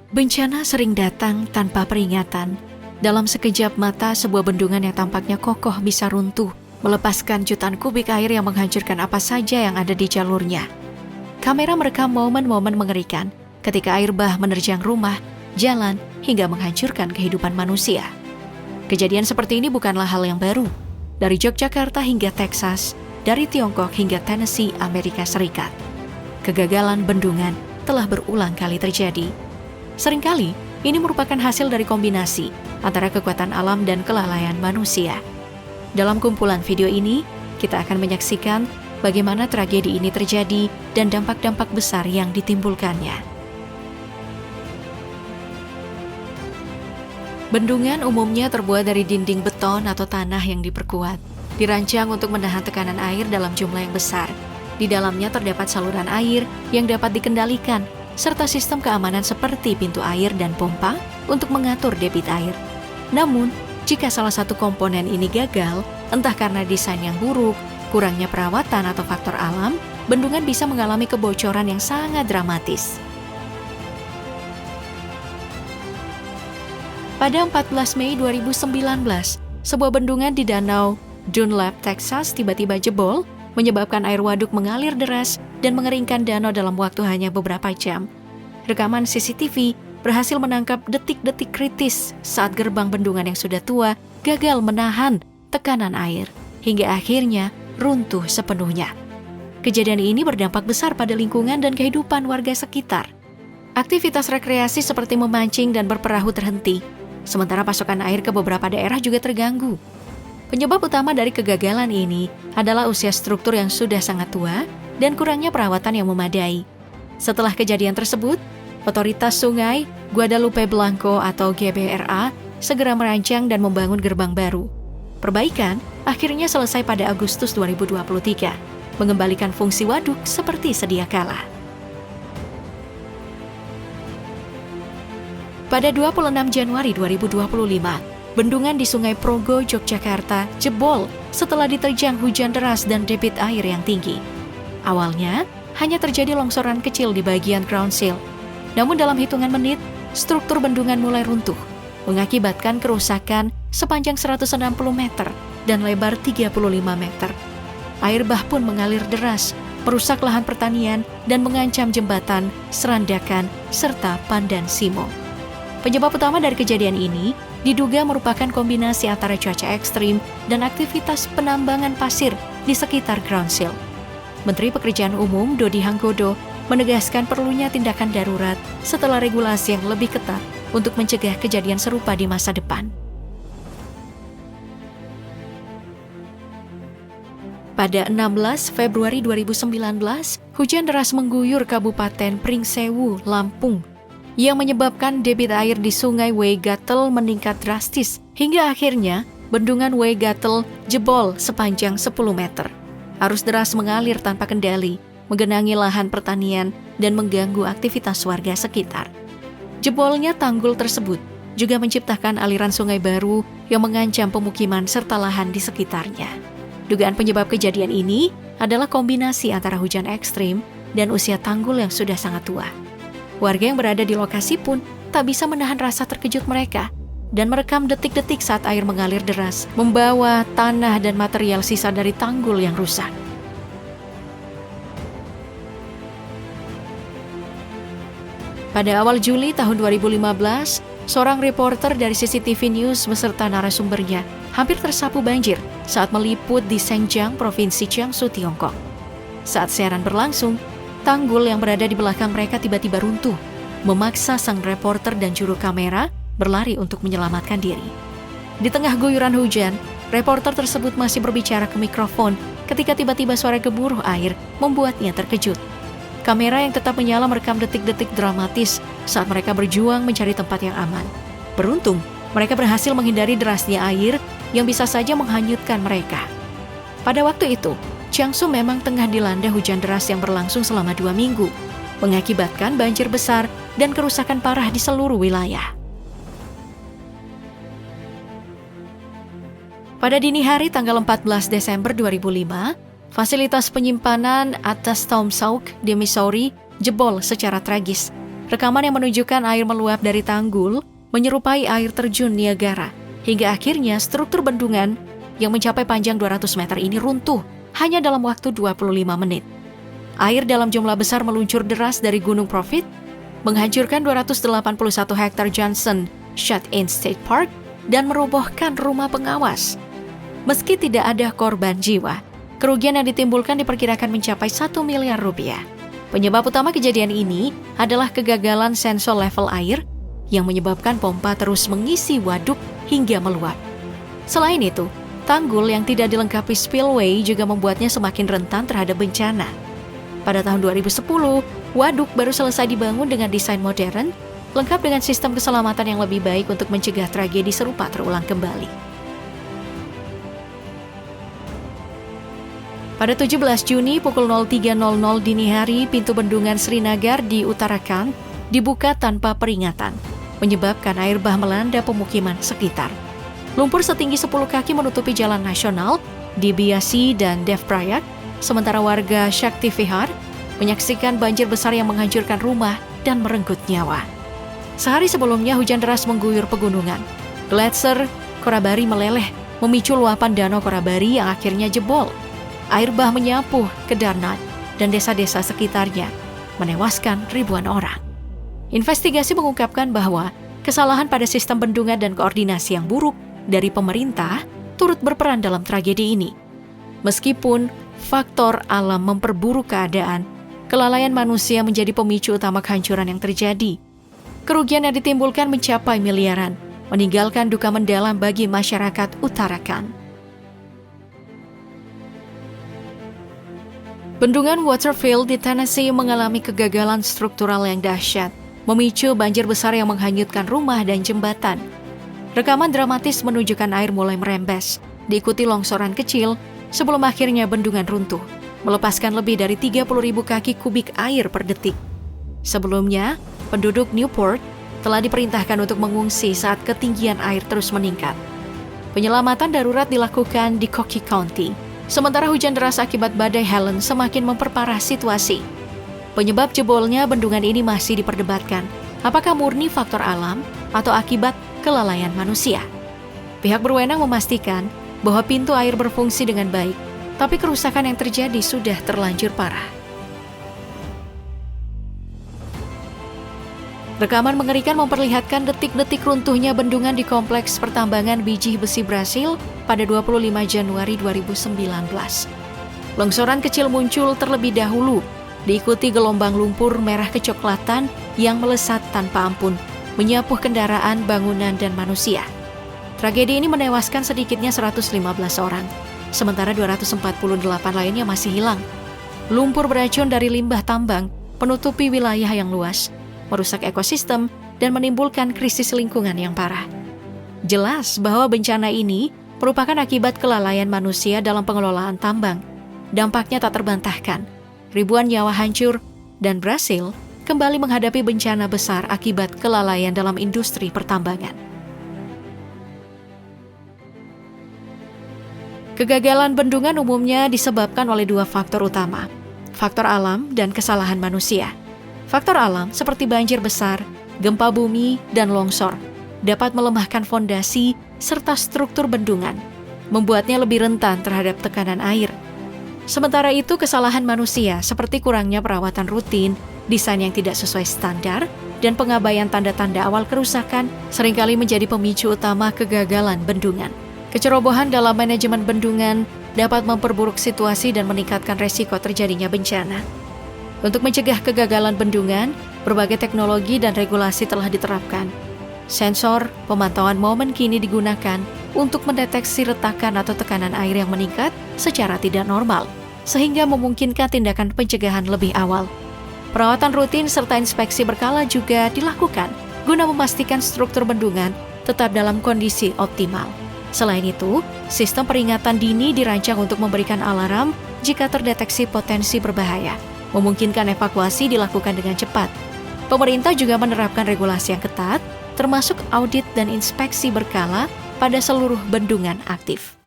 Bencana sering datang tanpa peringatan. Dalam sekejap mata, sebuah bendungan yang tampaknya kokoh bisa runtuh, melepaskan jutaan kubik air yang menghancurkan apa saja yang ada di jalurnya. Kamera merekam momen-momen mengerikan ketika air bah menerjang rumah, jalan, hingga menghancurkan kehidupan manusia. Kejadian seperti ini bukanlah hal yang baru. Dari Yogyakarta hingga Texas, dari Tiongkok hingga Tennessee, Amerika Serikat. Kegagalan bendungan telah berulang kali terjadi. Seringkali, ini merupakan hasil dari kombinasi antara kekuatan alam dan kelalaian manusia. Dalam kumpulan video ini, kita akan menyaksikan bagaimana tragedi ini terjadi dan dampak-dampak besar yang ditimbulkannya. Bendungan umumnya terbuat dari dinding beton atau tanah yang diperkuat, dirancang untuk menahan tekanan air dalam jumlah yang besar. Di dalamnya terdapat saluran air yang dapat dikendalikan, serta sistem keamanan seperti pintu air dan pompa untuk mengatur debit air. Namun, jika salah satu komponen ini gagal, entah karena desain yang buruk, kurangnya perawatan atau faktor alam, bendungan bisa mengalami kebocoran yang sangat dramatis. Pada 14 Mei 2019, sebuah bendungan di Danau Dunlap, Texas tiba-tiba jebol, menyebabkan air waduk mengalir deras dan mengeringkan danau dalam waktu hanya beberapa jam. Rekaman CCTV berhasil menangkap detik-detik kritis saat gerbang bendungan yang sudah tua gagal menahan tekanan air, hingga akhirnya runtuh sepenuhnya. Kejadian ini berdampak besar pada lingkungan dan kehidupan warga sekitar. Aktivitas rekreasi seperti memancing dan berperahu terhenti, sementara pasokan air ke beberapa daerah juga terganggu. Penyebab utama dari kegagalan ini adalah usia struktur yang sudah sangat tua dan kurangnya perawatan yang memadai. Setelah kejadian tersebut, otoritas sungai Guadalupe Blanco atau GBRA segera merancang dan membangun gerbang baru. Perbaikan akhirnya selesai pada Agustus 2023, mengembalikan fungsi waduk seperti sedia kala. Pada 26 Januari 2025, bendungan di Sungai Progo, Yogyakarta jebol setelah diterjang hujan deras dan debit air yang tinggi. Awalnya, hanya terjadi longsoran kecil di bagian ground seal. Namun dalam hitungan menit, struktur bendungan mulai runtuh, mengakibatkan kerusakan sepanjang 160 meter dan lebar 35 meter. Air bah pun mengalir deras, merusak lahan pertanian dan mengancam jembatan, serandakan, serta Pandan Simo. Penyebab utama dari kejadian ini diduga merupakan kombinasi antara cuaca ekstrim dan aktivitas penambangan pasir di sekitar ground seal. Menteri Pekerjaan Umum Dodi Hanggodo menegaskan perlunya tindakan darurat setelah regulasi yang lebih ketat untuk mencegah kejadian serupa di masa depan. Pada 16 Februari 2019, hujan deras mengguyur Kabupaten Pringsewu, Lampung, yang menyebabkan debit air di Sungai Weigatel meningkat drastis, hingga akhirnya bendungan Weigatel jebol sepanjang 10 meter. Arus deras mengalir tanpa kendali, menggenangi lahan pertanian dan mengganggu aktivitas warga sekitar. Jebolnya tanggul tersebut juga menciptakan aliran sungai baru yang mengancam pemukiman serta lahan di sekitarnya. Dugaan penyebab kejadian ini adalah kombinasi antara hujan ekstrim dan usia tanggul yang sudah sangat tua. Warga yang berada di lokasi pun tak bisa menahan rasa terkejut mereka dan merekam detik-detik saat air mengalir deras, membawa tanah dan material sisa dari tanggul yang rusak. Pada awal Juli tahun 2015, seorang reporter dari CCTV News beserta narasumbernya hampir tersapu banjir saat meliput di Zhenjiang, Provinsi Jiangsu, Tiongkok. Saat siaran berlangsung, tanggul yang berada di belakang mereka tiba-tiba runtuh, memaksa sang reporter dan juru kamera berlari untuk menyelamatkan diri. Di tengah guyuran hujan, reporter tersebut masih berbicara ke mikrofon ketika tiba-tiba suara gemuruh air membuatnya terkejut. Kamera yang tetap menyala merekam detik-detik dramatis saat mereka berjuang mencari tempat yang aman. Beruntung, mereka berhasil menghindari derasnya air yang bisa saja menghanyutkan mereka. Pada waktu itu, Jiangsu memang tengah dilanda hujan deras yang berlangsung selama 2 minggu, mengakibatkan banjir besar dan kerusakan parah di seluruh wilayah. Pada dini hari tanggal 14 Desember 2005, fasilitas penyimpanan atas Tom Sauk di Missouri jebol secara tragis. Rekaman yang menunjukkan air meluap dari tanggul menyerupai air terjun Niagara, hingga akhirnya struktur bendungan yang mencapai panjang 200 meter ini runtuh hanya dalam waktu 25 menit. Air dalam jumlah besar meluncur deras dari Gunung Prophet, menghancurkan 281 hektar Johnson Shut-in State Park dan merobohkan rumah pengawas. Meski tidak ada korban jiwa, kerugian yang ditimbulkan diperkirakan mencapai 1 miliar rupiah. Penyebab utama kejadian ini adalah kegagalan sensor level air yang menyebabkan pompa terus mengisi waduk hingga meluap. Selain itu, tanggul yang tidak dilengkapi spillway juga membuatnya semakin rentan terhadap bencana. Pada tahun 2010, waduk baru selesai dibangun dengan desain modern, lengkap dengan sistem keselamatan yang lebih baik untuk mencegah tragedi serupa terulang kembali. Pada 17 Juni pukul 03.00 dini hari, pintu bendungan Srinagar di Uttarakhand dibuka tanpa peringatan, menyebabkan air bah melanda pemukiman sekitar. Lumpur setinggi 10 kaki menutupi jalan nasional di Biasi dan Devprayak, sementara warga Shakti Vihar menyaksikan banjir besar yang menghancurkan rumah dan merenggut nyawa. Sehari sebelumnya hujan deras mengguyur pegunungan. Gletser Korabari meleleh, memicu luapan danau Korabari yang akhirnya jebol. Air bah menyapu Kedarnath dan desa-desa sekitarnya, menewaskan ribuan orang. Investigasi mengungkapkan bahwa kesalahan pada sistem bendungan dan koordinasi yang buruk dari pemerintah turut berperan dalam tragedi ini. Meskipun faktor alam memperburuk keadaan, kelalaian manusia menjadi pemicu utama kehancuran yang terjadi. Kerugian yang ditimbulkan mencapai miliaran, meninggalkan duka mendalam bagi masyarakat Uttarakhand. Bendungan Waterfield di Tennessee mengalami kegagalan struktural yang dahsyat, memicu banjir besar yang menghanyutkan rumah dan jembatan. Rekaman dramatis menunjukkan air mulai merembes, diikuti longsoran kecil sebelum akhirnya bendungan runtuh, melepaskan lebih dari 30.000 kaki kubik air per detik. Sebelumnya, penduduk Newport telah diperintahkan untuk mengungsi saat ketinggian air terus meningkat. Penyelamatan darurat dilakukan di Cook County, sementara hujan deras akibat badai Helen semakin memperparah situasi. Penyebab jebolnya bendungan ini masih diperdebatkan, apakah murni faktor alam atau akibat kelalaian manusia. Pihak berwenang memastikan bahwa pintu air berfungsi dengan baik, tapi kerusakan yang terjadi sudah terlanjur parah. Rekaman mengerikan memperlihatkan detik-detik runtuhnya bendungan di kompleks pertambangan biji besi Brasil pada 25 Januari 2019. Longsoran kecil muncul terlebih dahulu, diikuti gelombang lumpur merah kecoklatan yang melesat tanpa ampun, menyapu kendaraan, bangunan, dan manusia. Tragedi ini menewaskan sedikitnya 115 orang, sementara 248 lainnya masih hilang. Lumpur beracun dari limbah tambang menutupi wilayah yang luas, merusak ekosistem, dan menimbulkan krisis lingkungan yang parah. Jelas bahwa bencana ini merupakan akibat kelalaian manusia dalam pengelolaan tambang. Dampaknya tak terbantahkan. Ribuan nyawa hancur, dan Brasil kembali menghadapi bencana besar akibat kelalaian dalam industri pertambangan. Kegagalan bendungan umumnya disebabkan oleh dua faktor utama, faktor alam dan kesalahan manusia. Faktor alam seperti banjir besar, gempa bumi, dan longsor dapat melemahkan fondasi serta struktur bendungan, membuatnya lebih rentan terhadap tekanan air. Sementara itu, kesalahan manusia seperti kurangnya perawatan rutin, desain yang tidak sesuai standar, dan pengabaian tanda-tanda awal kerusakan seringkali menjadi pemicu utama kegagalan bendungan. Kecerobohan dalam manajemen bendungan dapat memperburuk situasi dan meningkatkan resiko terjadinya bencana. Untuk mencegah kegagalan bendungan, berbagai teknologi dan regulasi telah diterapkan. Sensor pemantauan momen kini digunakan untuk mendeteksi retakan atau tekanan air yang meningkat secara tidak normal, sehingga memungkinkan tindakan pencegahan lebih awal. Perawatan rutin serta inspeksi berkala juga dilakukan guna memastikan struktur bendungan tetap dalam kondisi optimal. Selain itu, sistem peringatan dini dirancang untuk memberikan alarm jika terdeteksi potensi berbahaya, memungkinkan evakuasi dilakukan dengan cepat. Pemerintah juga menerapkan regulasi yang ketat, termasuk audit dan inspeksi berkala pada seluruh bendungan aktif.